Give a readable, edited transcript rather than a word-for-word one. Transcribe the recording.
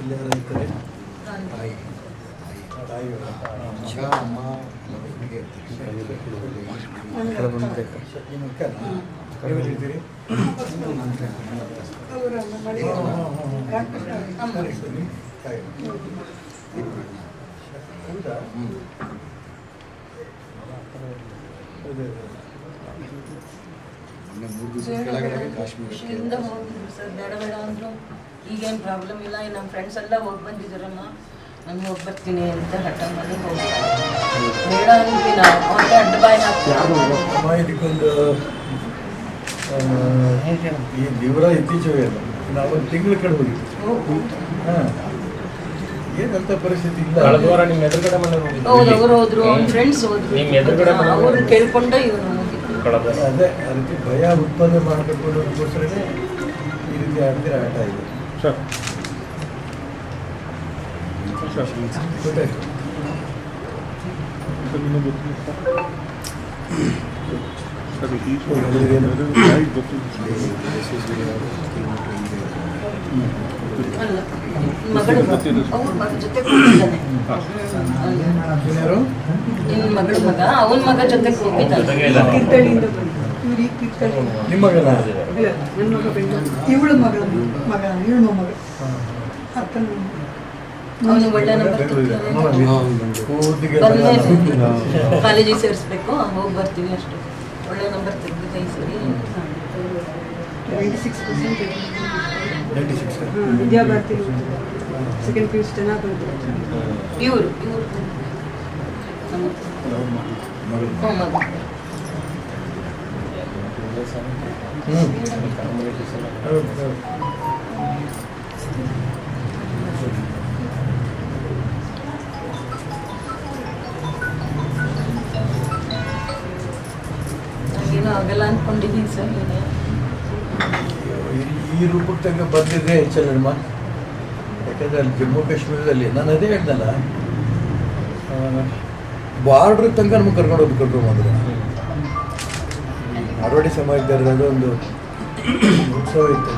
ಇದ್ದಾರೆ ತಾಯಿ ತಾಯಿ ಮಗ ಅಮ್ಮ ಒಟ್ಟಿಗೆ ಇರ್ತೀರಿ. ಖುಷಿಯಿಂದ ಹೋಗಿದ್ರು ಸರ್. ಬೇಡ ಬೇಡ ಅಂದರು. ಈಗೇನು ಪ್ರಾಬ್ಲಮ್ ಇಲ್ಲ, ನಮ್ಮ ಫ್ರೆಂಡ್ಸ್ ಎಲ್ಲ ಹೋಗಿ ಬಂದಿದ್ದಾರಮ್ಮ, ನಾನು ಹೋಗಿ ಬರ್ತೀನಿ ಅಂತ ಹಠ ಮಾಡಿ ಹೋಗ್ತಾರೆ. ಬೇಡ ಅಂದ್ವಿ ನಾವು, ಮತ್ತೆ ಅಡ್ಡ ಬಾಯಿ ಹಾಕ್ತಾರೆ. ಇದಕ್ಕೊಂದು ಈ ದೇವರ ಇತ್ತೀಚೆಗೆ ನಾವು ಒಂದು ತಿಂಗಳ ಕಡೆ ಹೋಗಿದ್ವಿ. ಹಾಂ, ಏನಂತ ಪರಿಸ್ಥಿತಿ ಇಲ್ಲ. ನಿಮ್ಮ ಎದುರುಗಡೆ ಮನೆ ಹೌದು, ಅವರು ಹೋದ್ರು, ಅವ್ನ ಫ್ರೆಂಡ್ಸ್ ಹೋದ್ರು, ಅವರು ಕೇಳ್ಕೊಂಡೆ ಇವರು ಅದೇ ಆ ರೀತಿ ಭಯ ಉತ್ಪಾದನೆ ಮಾಡಬೇಕು ಅನ್ನೋದಕ್ಕೋಸ್ಕರನೇ ಈ ರೀತಿ ಆಡ್ತಿರೋ ಆಟ ಇದೆ. ಗೊತ್ತಾಯ್ತು. ಮಗಳು ಅವ್ರ ಮಗ ಜೊತೆ ಹೋಗಿದ್ದಾನೆ. ನಿನ್ನ ಮಗಳ ಮಗ ಅವನ ಮಗ ಜೊತೆ ಹೋಗಿದ್ದಾನೆ. ನಿಮ್ಮ ಮಗನ ಇವಳು ಮಗಳ ಮಗ ಇವಳು ಮಗ ಅವನು ಒಳ್ಳೆ ನಂಬರ್ ಕಾಲೇಜಿಗೆ ಸೇರಿಸ್ಬೇಕು, ಹೋಗಿ ಬರ್ತೀವಿ ಅಷ್ಟು. ಒಳ್ಳೆ ನಂಬರ್ ತೆಗೆದಿದೆ ಈ ಸರಿ. 96% 96 ವಿದ್ಯಾಭಾರತಿ ಸೆಕೆಂಡ್ ಪಿ ಯು ಚೆನ್ನಾಗಿ ಬಂತು. ಇವರು ಏನೋ ಆಗಲ್ಲ ಅಂದ್ಕೊಂಡಿದ್ದೀನಿ ಸರ್. ಈ ರೂಪಕ್ಕೆ ತನಕ ಬಂದಿದ್ರೆ ಹೆಚ್ಚಲ್ಲಮ್ಮ. ಯಾಕಂದರೆ ಅಲ್ಲಿ ಜಮ್ಮು ಕಾಶ್ಮೀರದಲ್ಲಿ ನಾನು ಅದೇ ಹೇಳ್ದಲ್ಲ, ಬಾರ್ಡ್ರ್ ತನಕ ನಮಗೆ ಕರ್ಕೊಂಡು ಬಂದರು. ಮಾರವಾಡಿ ಸಮಾಜದಲ್ಲಿ ಅದೊಂದು ಉತ್ಸವ ಇತ್ತು.